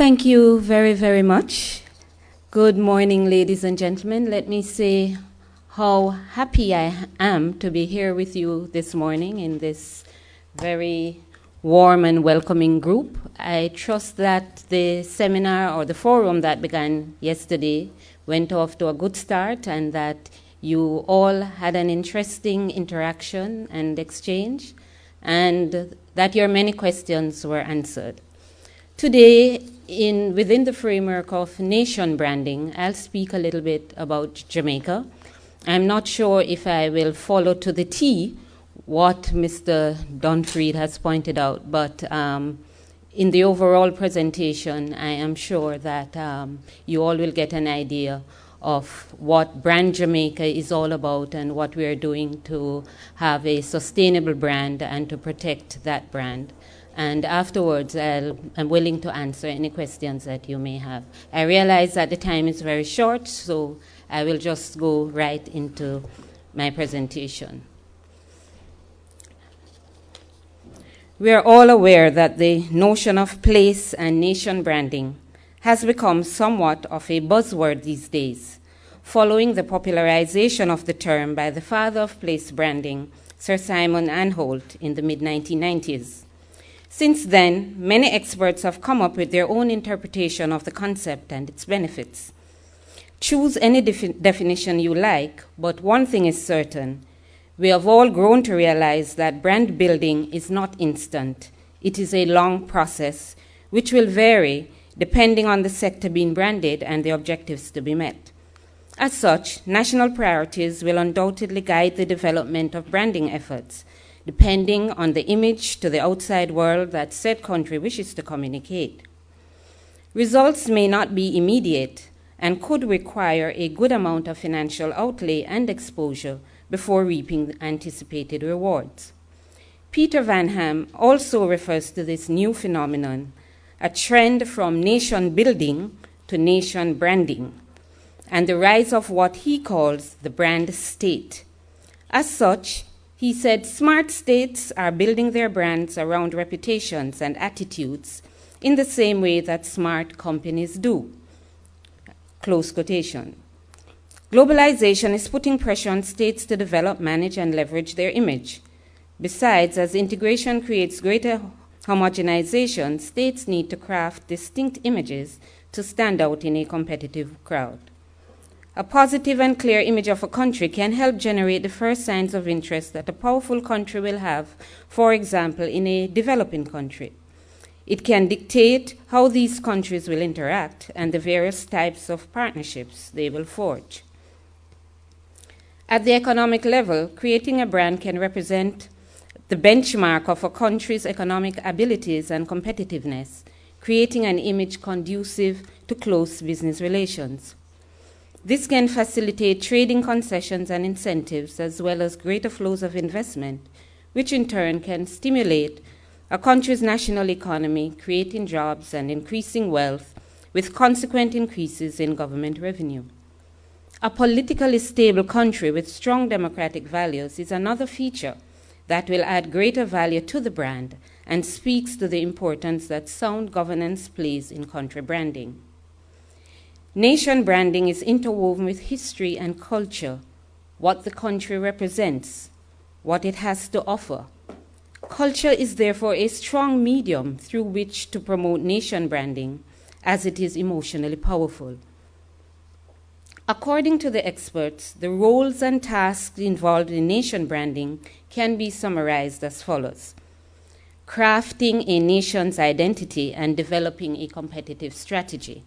Thank you very, very much. Good morning, ladies and gentlemen. Let me say how happy I am to be here with you this morning in this very warm and welcoming group. I trust that the seminar or the forum that began yesterday went off to a good start and that you all had an interesting interaction and exchange and that your many questions were answered. Today, within the framework of nation branding, I'll speak a little bit about Jamaica. I'm not sure if I will follow to the T what Mr. Dunfried has pointed out, but in the overall presentation, I am sure that you all will get an idea of what Brand Jamaica is all about and what we are doing to have a sustainable brand and to protect that brand. And afterwards, I'm willing to answer any questions that you may have. I realize that the time is very short, so I will just go right into my presentation. We are all aware that the notion of place and nation branding has become somewhat of a buzzword these days, following the popularization of the term by the father of place branding, Sir Simon Anholt, in the mid-1990s. Since then, many experts have come up with their own interpretation of the concept and its benefits. Choose any definition you like, but one thing is certain. We have all grown to realize that brand building is not instant. It is a long process, which will vary depending on the sector being branded and the objectives to be met. As such, national priorities will undoubtedly guide the development of branding efforts, depending on the image to the outside world that said country wishes to communicate. Results may not be immediate and could require a good amount of financial outlay and exposure before reaping anticipated rewards. Peter Van Ham also refers to this new phenomenon, a trend from nation building to nation branding, and the rise of what he calls the brand state. As such, he said smart states are building their brands around reputations and attitudes in the same way that smart companies do. Close quotation. Globalization is putting pressure on states to develop, manage, and leverage their image. Besides, as integration creates greater homogenization, states need to craft distinct images to stand out in a competitive crowd. A positive and clear image of a country can help generate the first signs of interest that a powerful country will have, for example, in a developing country. It can dictate how these countries will interact and the various types of partnerships they will forge. At the economic level, creating a brand can represent the benchmark of a country's economic abilities and competitiveness, creating an image conducive to close business relations. This can facilitate trading concessions and incentives as well as greater flows of investment, which in turn can stimulate a country's national economy, creating jobs and increasing wealth with consequent increases in government revenue. A politically stable country with strong democratic values is another feature that will add greater value to the brand and speaks to the importance that sound governance plays in country branding. Nation branding is interwoven with history and culture, what the country represents, what it has to offer. Culture is therefore a strong medium through which to promote nation branding, as it is emotionally powerful. According to the experts, the roles and tasks involved in nation branding can be summarized as follows: crafting a nation's identity and developing a competitive strategy.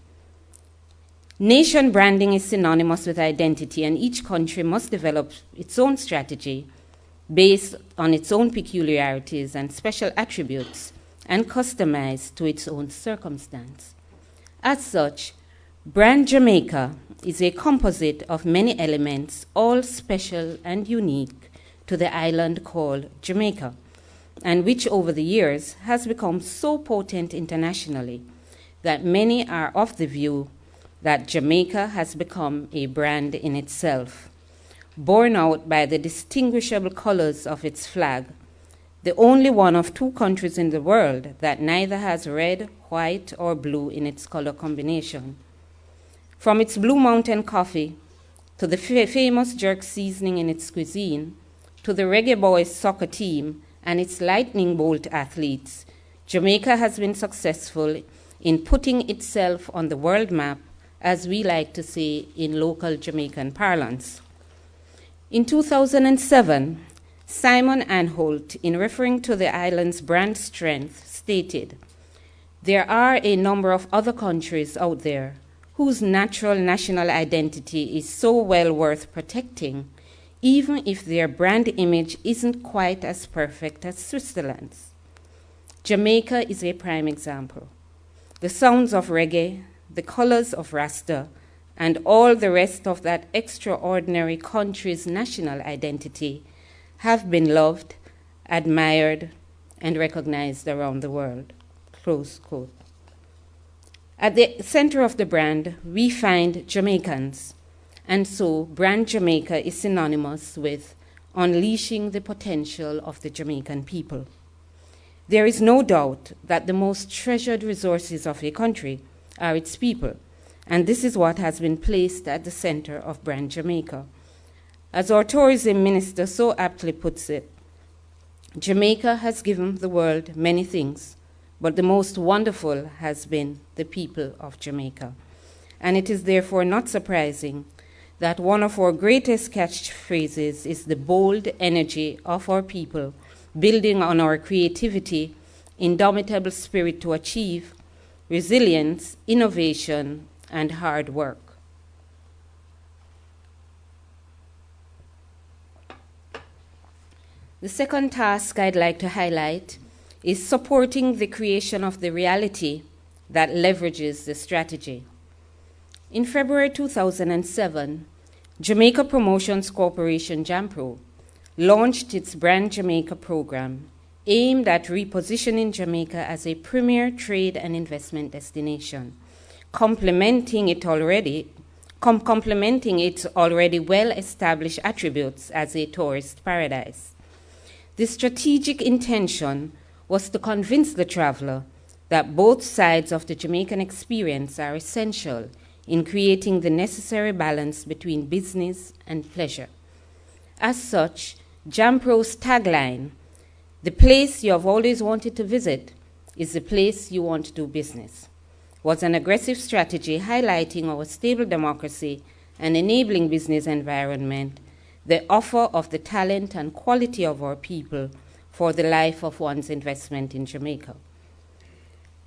Nation branding is synonymous with identity, and each country must develop its own strategy based on its own peculiarities and special attributes and customized to its own circumstance. As such, Brand Jamaica is a composite of many elements, all special and unique to the island called Jamaica, and which over the years has become so potent internationally that many are of the view that Jamaica has become a brand in itself, borne out by the distinguishable colors of its flag, the only one of two countries in the world that neither has red, white, or blue in its color combination. From its Blue Mountain coffee, to the famous jerk seasoning in its cuisine, to the Reggae Boys soccer team and its lightning bolt athletes, Jamaica has been successful in putting itself on the world map, as we like to say in local Jamaican parlance. In 2007, Simon Anholt, in referring to the island's brand strength, stated, "There are a number of other countries out there whose natural national identity is so well worth protecting, even if their brand image isn't quite as perfect as Switzerland's. Jamaica is a prime example. The sounds of reggae, the colors of Rasta, and all the rest of that extraordinary country's national identity have been loved, admired, and recognized around the world." Close quote. At the center of the brand, we find Jamaicans, and so brand Jamaica is synonymous with unleashing the potential of the Jamaican people. There is no doubt that the most treasured resources of a country are its people, and this is what has been placed at the center of brand Jamaica. As our tourism minister so aptly puts it, Jamaica has given the world many things, but the most wonderful has been the people of Jamaica. And it is therefore not surprising that one of our greatest catchphrases is the bold energy of our people, building on our creativity, indomitable spirit to achieve, resilience, innovation, and hard work. The second task I'd like to highlight is supporting the creation of the reality that leverages the strategy. In February 2007, Jamaica Promotions Corporation, JAMPRO, launched its Brand Jamaica program aimed at repositioning Jamaica as a premier trade and investment destination, complementing its already well-established attributes as a tourist paradise. The strategic intention was to convince the traveler that both sides of the Jamaican experience are essential in creating the necessary balance between business and pleasure. As such, JAMPRO's tagline, "The place you have always wanted to visit is the place you want to do business," was an aggressive strategy highlighting our stable democracy and enabling business environment, the offer of the talent and quality of our people for the life of one's investment in Jamaica.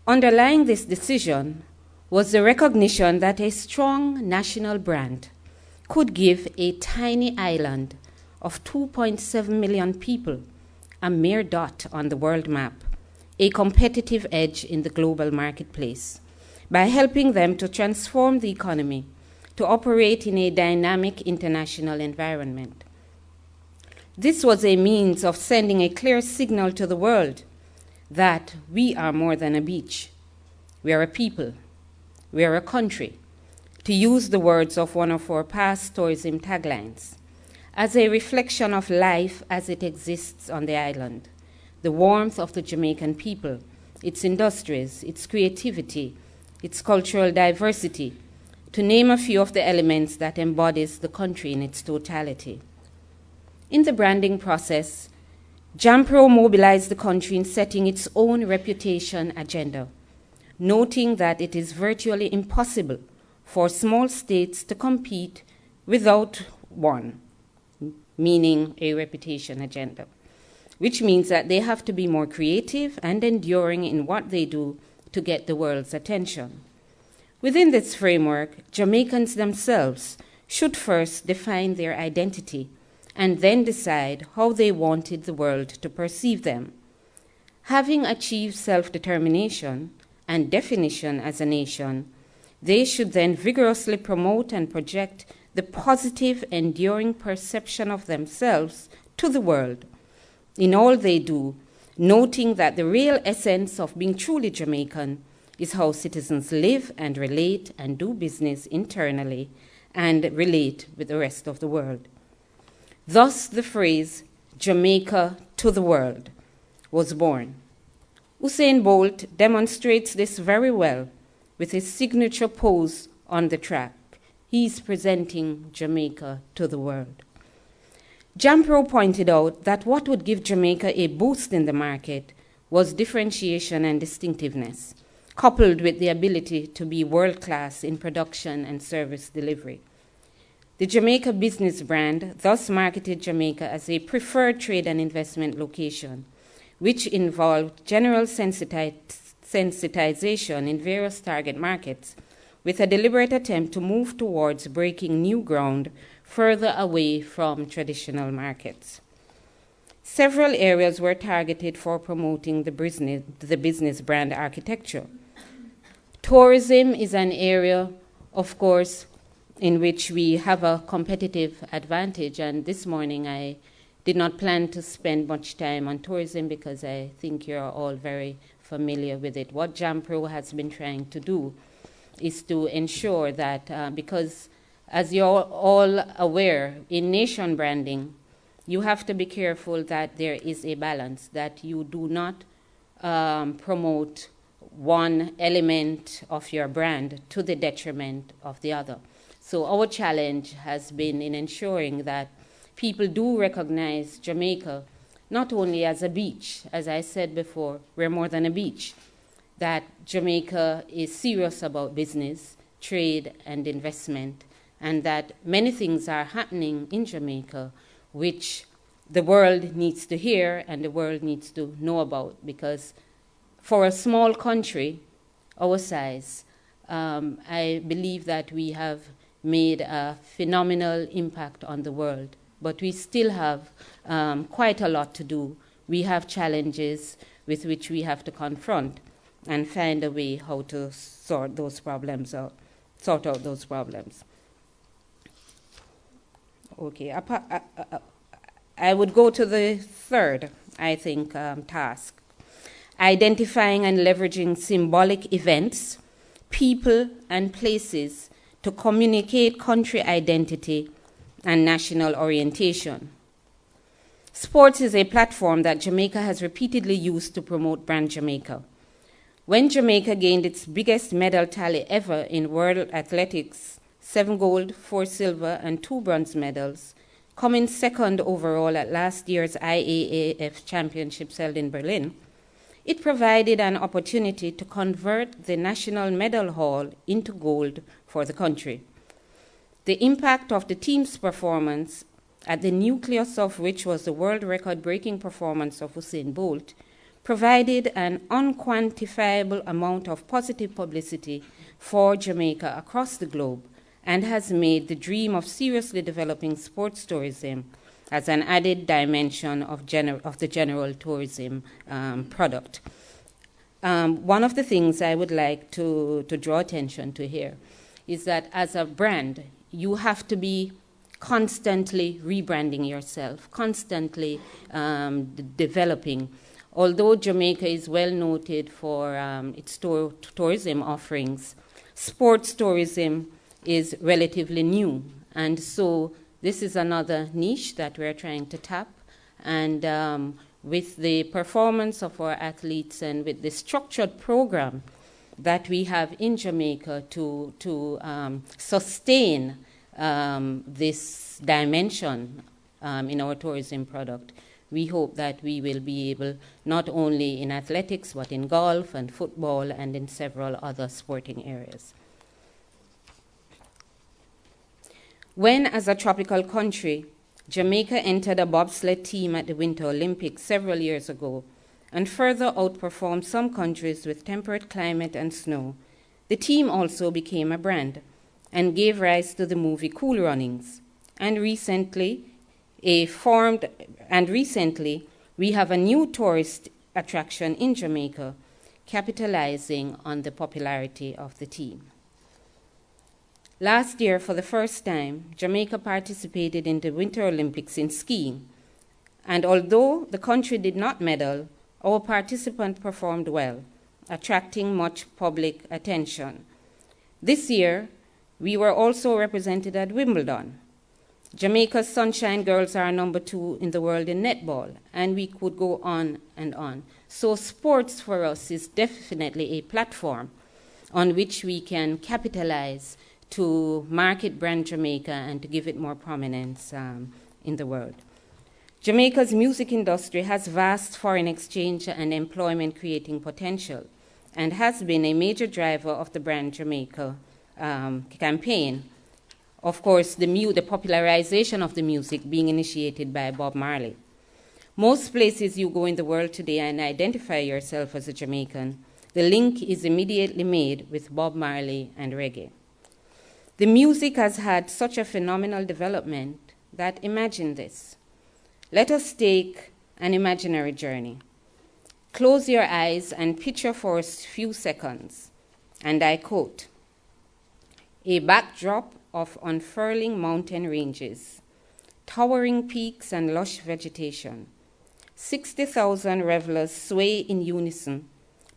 Underlying this decision was the recognition that a strong national brand could give a tiny island of 2.7 million people, a mere dot on the world map, a competitive edge in the global marketplace by helping them to transform the economy to operate in a dynamic international environment. This was a means of sending a clear signal to the world that we are more than a beach. We are a people. We are a country, to use the words of one of our past tourism taglines, as a reflection of life as it exists on the island, the warmth of the Jamaican people, its industries, its creativity, its cultural diversity, to name a few of the elements that embodies the country in its totality. In the branding process, JAMPRO mobilized the country in setting its own reputation agenda, noting that it is virtually impossible for small states to compete without one, meaning a reputation agenda, which means that they have to be more creative and enduring in what they do to get the world's attention. Within this framework, Jamaicans themselves should first define their identity and then decide how they wanted the world to perceive them. Having achieved self-determination and definition as a nation, they should then vigorously promote and project the positive, enduring perception of themselves to the world in all they do, noting that the real essence of being truly Jamaican is how citizens live and relate and do business internally and relate with the rest of the world. Thus the phrase, Jamaica to the world, was born. Usain Bolt demonstrates this very well with his signature pose on the track. He's presenting Jamaica to the world. Jampro pointed out that what would give Jamaica a boost in the market was differentiation and distinctiveness, coupled with the ability to be world-class in production and service delivery. The Jamaica business brand thus marketed Jamaica as a preferred trade and investment location, which involved general sensitization in various target markets, with a deliberate attempt to move towards breaking new ground further away from traditional markets. Several areas were targeted for promoting the business brand architecture. Tourism is an area, of course, in which we have a competitive advantage, and this morning I did not plan to spend much time on tourism because I think you're all very familiar with it. What Jampro has been trying to do is to ensure that, because as you're all aware, in nation branding, you have to be careful that there is a balance, that you do not promote one element of your brand to the detriment of the other. So our challenge has been in ensuring that people do recognize Jamaica not only as a beach. As I said before, we're more than a beach. That Jamaica is serious about business, trade, and investment, and that many things are happening in Jamaica which the world needs to hear and the world needs to know about, because for a small country our size, I believe that we have made a phenomenal impact on the world, but we still have quite a lot to do. We have challenges with which we have to confront and find a way how to sort out those problems. Okay, I would go to the third, I think, task. Identifying and leveraging symbolic events, people, and places to communicate country identity and national orientation. Sports is a platform that Jamaica has repeatedly used to promote brand Jamaica. When Jamaica gained its biggest medal tally ever in World Athletics, 7 gold, 4 silver, and 2 bronze medals, coming second overall at last year's IAAF Championships held in Berlin, it provided an opportunity to convert the National Medal Hall into gold for the country. The impact of the team's performance, at the nucleus of which was the world record-breaking performance of Usain Bolt, provided an unquantifiable amount of positive publicity for Jamaica across the globe and has made the dream of seriously developing sports tourism as an added dimension of the general tourism product. One of the things I would like to draw attention to here is that as a brand, you have to be constantly rebranding yourself, constantly developing. Although Jamaica is well noted for its tourism offerings, sports tourism is relatively new. And so this is another niche that we're trying to tap. And with the performance of our athletes and with the structured program that we have in Jamaica to sustain this dimension in our tourism product, we hope that we will be able, not only in athletics, but in golf and football and in several other sporting areas. When, as a tropical country, Jamaica entered a bobsled team at the Winter Olympics several years ago and further outperformed some countries with temperate climate and snow, the team also became a brand and gave rise to the movie Cool Runnings. And recently, we have a new tourist attraction in Jamaica, capitalizing on the popularity of the team. Last year, for the first time, Jamaica participated in the Winter Olympics in skiing. And although the country did not medal, our participants performed well, attracting much public attention. This year, we were also represented at Wimbledon. Jamaica's Sunshine Girls are number 2 in the world in netball, and we could go on and on. So sports for us is definitely a platform on which we can capitalize to market brand Jamaica and to give it more prominence in the world. Jamaica's music industry has vast foreign exchange and employment creating potential and has been a major driver of the brand Jamaica campaign. Of course, the popularization of the music being initiated by Bob Marley. Most places you go in the world today and identify yourself as a Jamaican, the link is immediately made with Bob Marley and reggae. The music has had such a phenomenal development that imagine this. Let us take an imaginary journey. Close your eyes and picture for a few seconds, and I quote, a backdrop of unfurling mountain ranges, towering peaks and lush vegetation. 60,000 revelers sway in unison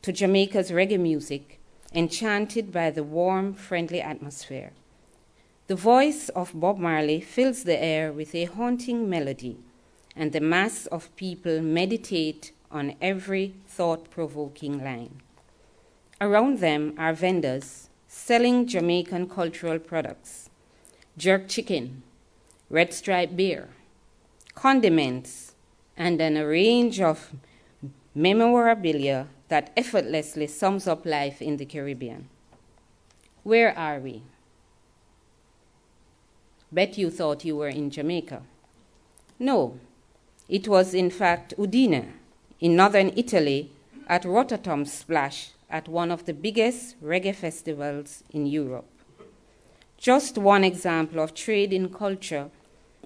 to Jamaica's reggae music, enchanted by the warm, friendly atmosphere. The voice of Bob Marley fills the air with a haunting melody, and the mass of people meditate on every thought-provoking line. Around them are vendors selling Jamaican cultural products, jerk chicken, red stripe beer, condiments, and a range of memorabilia that effortlessly sums up life in the Caribbean. Where are we? Bet you thought you were in Jamaica. No, it was in fact Udine, in northern Italy, at Rotterdam Splash, at one of the biggest reggae festivals in Europe. Just one example of trade in culture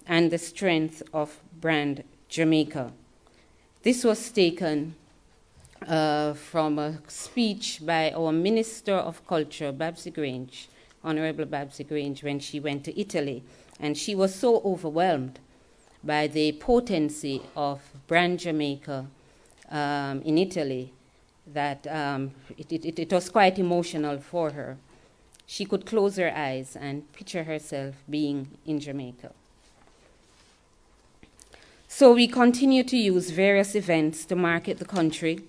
and the strength of brand Jamaica. This was taken from a speech by our Minister of Culture, Babsy Grange, Honorable Babsy Grange, when she went to Italy. And she was so overwhelmed by the potency of brand Jamaica in Italy that it was quite emotional for her. She could close her eyes and picture herself being in Jamaica. So we continue to use various events to market the country,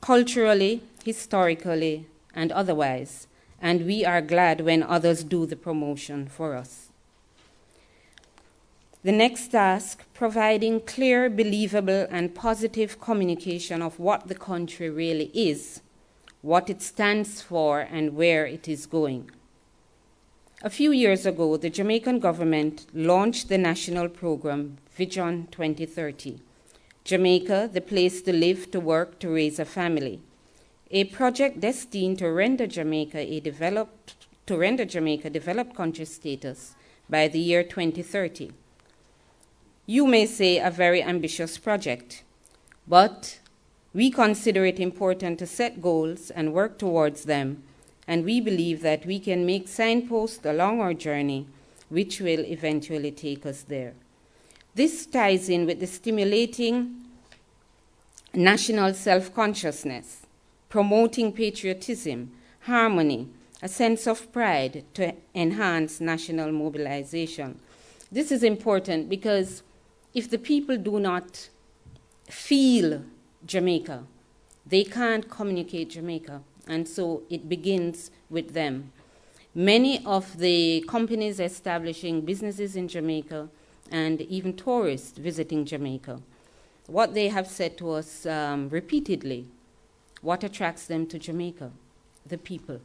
culturally, historically, and otherwise, and we are glad when others do the promotion for us. The next task, providing clear, believable, and positive communication of what the country really is, what it stands for, and where it is going. A few years ago, the Jamaican government launched the national program Vision 2030, Jamaica, the place to live, to work, to raise a family, a project destined to render Jamaica developed country status by the year 2030. You may say a very ambitious project, but we consider it important to set goals and work towards them, and we believe that we can make signposts along our journey, which will eventually take us there. This ties in with the stimulating national self-consciousness, promoting patriotism, harmony, a sense of pride to enhance national mobilization. This is important because if the people do not feel Jamaica, they can't communicate Jamaica, and so it begins with them. Many of the companies establishing businesses in Jamaica and even tourists visiting Jamaica, what they have said to us repeatedly, what attracts them to Jamaica? The people.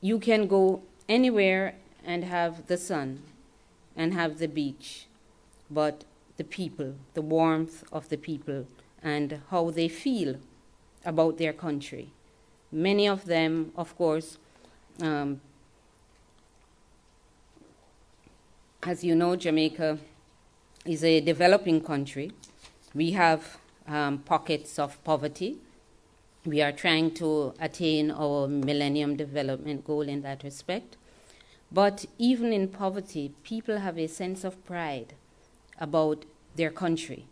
You can go anywhere and have the sun and have the beach, but the people, the warmth of the people, and how they feel about their country. Many of them, of course, as you know, Jamaica is a developing country. We have pockets of poverty. We are trying to attain our Millennium Development Goal in that respect. But even in poverty, people have a sense of pride about their country.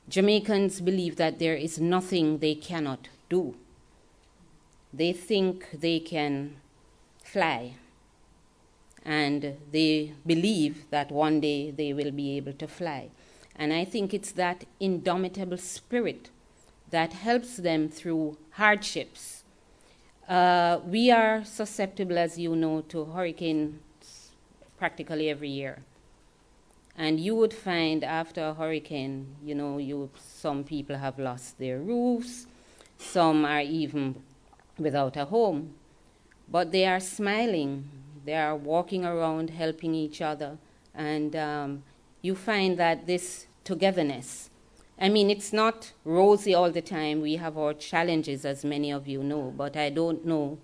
Jamaicans believe that there is nothing they cannot do. They think they can fly. and they believe that one day they will be able to fly. And I think it's that indomitable spirit that helps them through hardships. We are susceptible, as you know, to hurricanes practically every year. And you would find after a hurricane, some people have lost their roofs, some are even without a home. But they are smiling, they are walking around helping each other, and you find that this togetherness, I mean, it's not rosy all the time. We have our challenges, as many of you know, but I don't know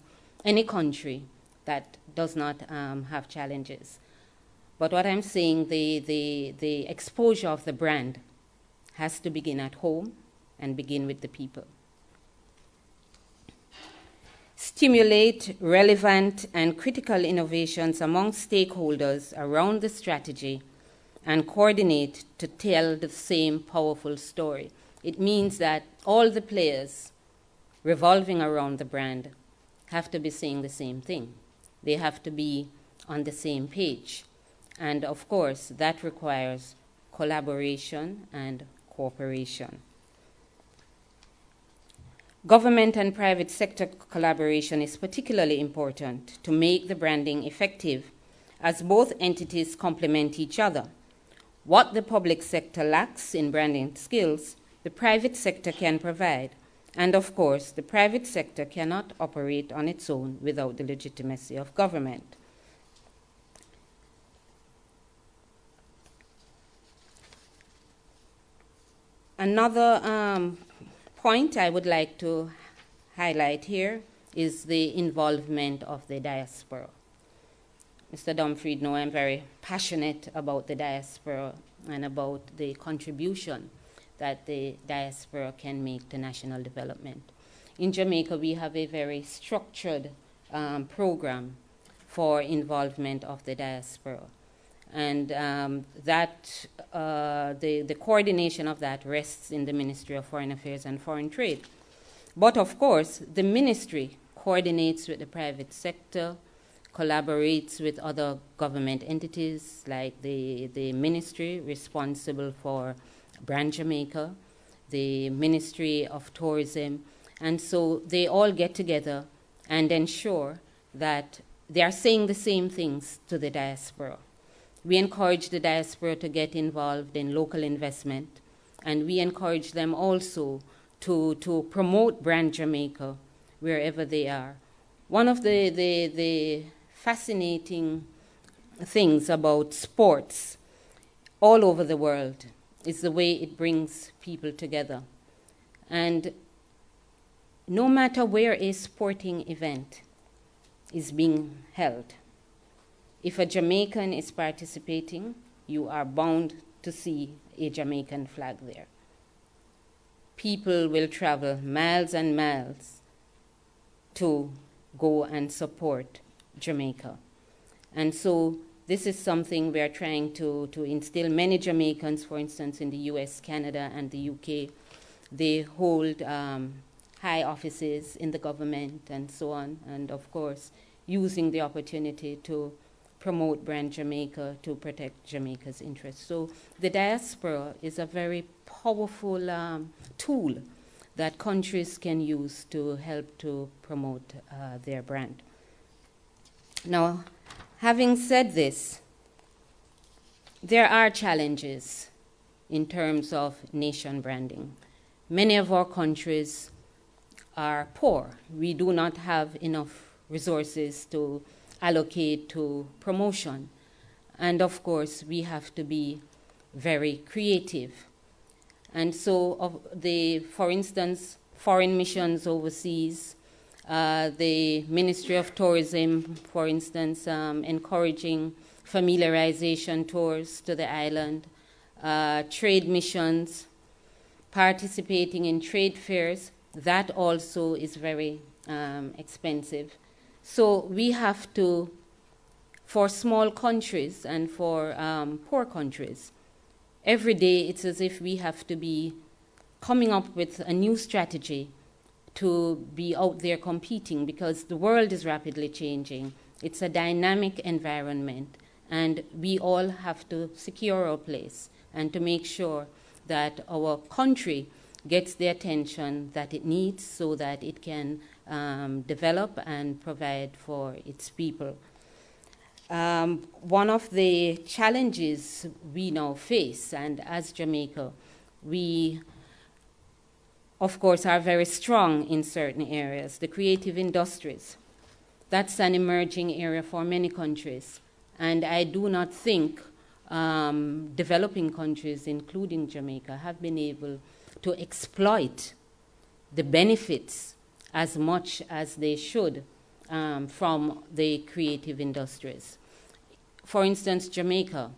any country that does not have challenges. But what I'm saying, the exposure of the brand has to begin at home and begin with the people. Stimulate relevant and critical innovations among stakeholders around the strategy and coordinate to tell the same powerful story. It means that all the players revolving around the brand have to be saying the same thing. They have to be on the same page. And of course, that requires collaboration and cooperation. Government and private sector collaboration is particularly important to make the branding effective, as both entities complement each other. What the public sector lacks in branding skills, the private sector can provide. And of course, the private sector cannot operate on its own without the legitimacy of government. Another point I would like to highlight here is the involvement of the diaspora. Mr. Dumfried knows I'm very passionate about the diaspora and about the contribution that the diaspora can make to national development. In Jamaica, we have a very structured program for involvement of the diaspora. And the coordination of that rests in the Ministry of Foreign Affairs and Foreign Trade. But of course, the ministry coordinates with the private sector, collaborates with other government entities like the ministry responsible for Brand Jamaica, the Ministry of Tourism, and so they all get together and ensure that they are saying the same things to the diaspora. We encourage the diaspora to get involved in local investment, and we encourage them also to promote Brand Jamaica wherever they are. One of the fascinating things about sports all over the world is the way it brings people together. And no matter where a sporting event is being held, if a Jamaican is participating, you are bound to see a Jamaican flag there. People will travel miles and miles to go and support Jamaica. And so this is something we are trying to instill. Many Jamaicans, for instance, in the US, Canada, and the UK, they hold high offices in the government and so on, and of course, using the opportunity to promote Brand Jamaica, to protect Jamaica's interests. So the diaspora is a very powerful tool that countries can use to help to promote their brand. Now, having said this, there are challenges in terms of nation branding. Many of our countries are poor. We do not have enough resources to allocate to promotion. And of course, we have to be very creative. And so, for instance, foreign missions overseas, the Ministry of Tourism, for instance, encouraging familiarization tours to the island, trade missions, participating in trade fairs, that also is very expensive. So we have to, for small countries and for poor countries, every day it's as if we have to be coming up with a new strategy to be out there competing, because the world is rapidly changing. It's a dynamic environment, and we all have to secure our place and to make sure that our country gets the attention that it needs so that it can develop and provide for its people. One of the challenges we now face, and as Jamaica, we of course are very strong in certain areas, the creative industries. That's an emerging area for many countries, and I do not think developing countries, including Jamaica, have been able to exploit the benefits as much as they should from the creative industries. For instance, Jamaica,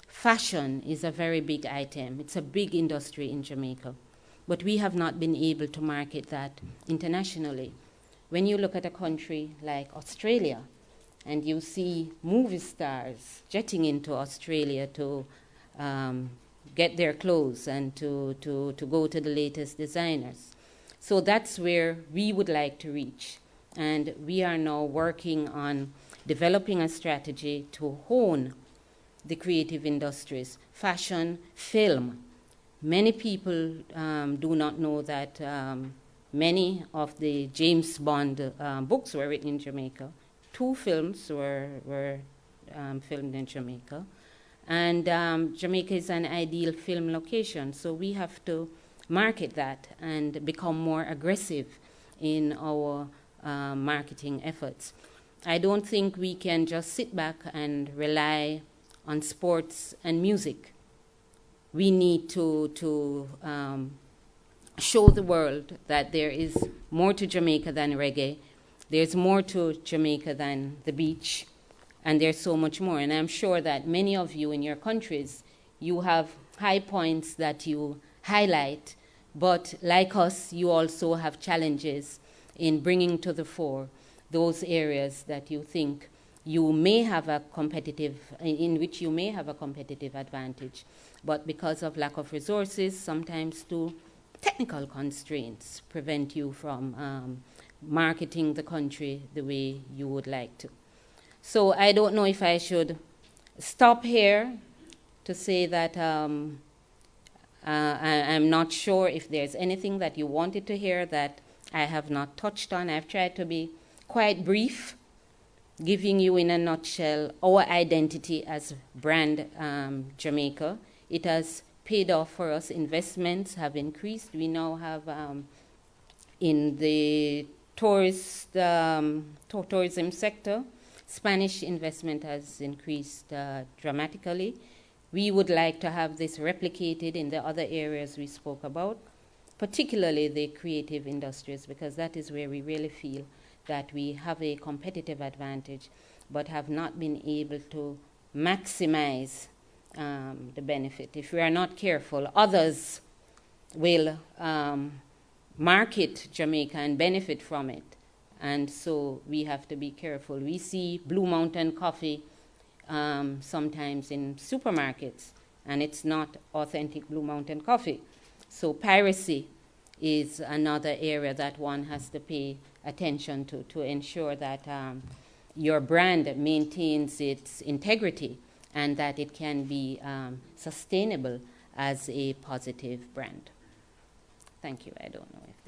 fashion is a very big item. It's a big industry in Jamaica, but we have not been able to market that internationally. When you look at a country like Australia, and you see movie stars jetting into Australia to get their clothes and to go to the latest designers. So that's where we would like to reach. And we are now working on developing a strategy to hone the creative industries, fashion, film. Many people do not know that many of the James Bond books were written in Jamaica. 2 films were filmed in Jamaica. And Jamaica is an ideal film location, so we have to market that and become more aggressive in our marketing efforts. I don't think we can just sit back and rely on sports and music. We need to show the world that there is more to Jamaica than reggae. There's more to Jamaica than the beach, and there's so much more. And I'm sure that many of you in your countries, you have high points that you highlight, but like us, you also have challenges in bringing to the fore those areas that you think you may have a competitive, in which you may have a competitive advantage, but because of lack of resources, sometimes too, technical constraints prevent you from marketing the country the way you would like to. So I don't know if I should stop here to say that I'm not sure if there's anything that you wanted to hear that I have not touched on. I've tried to be quite brief, giving you in a nutshell our identity as brand Jamaica. It has paid off for us. Investments have increased. We now have in the tourism sector, Spanish investment has increased dramatically. We would like to have this replicated in the other areas we spoke about, particularly the creative industries, because that is where we really feel that we have a competitive advantage, but have not been able to maximize the benefit. If we are not careful, others will market Jamaica and benefit from it. And so we have to be careful. We see Blue Mountain coffee sometimes in supermarkets, and it's not authentic Blue Mountain coffee. So piracy is another area that one has to pay attention to ensure that your brand maintains its integrity and that it can be sustainable as a positive brand. Thank you. I don't know if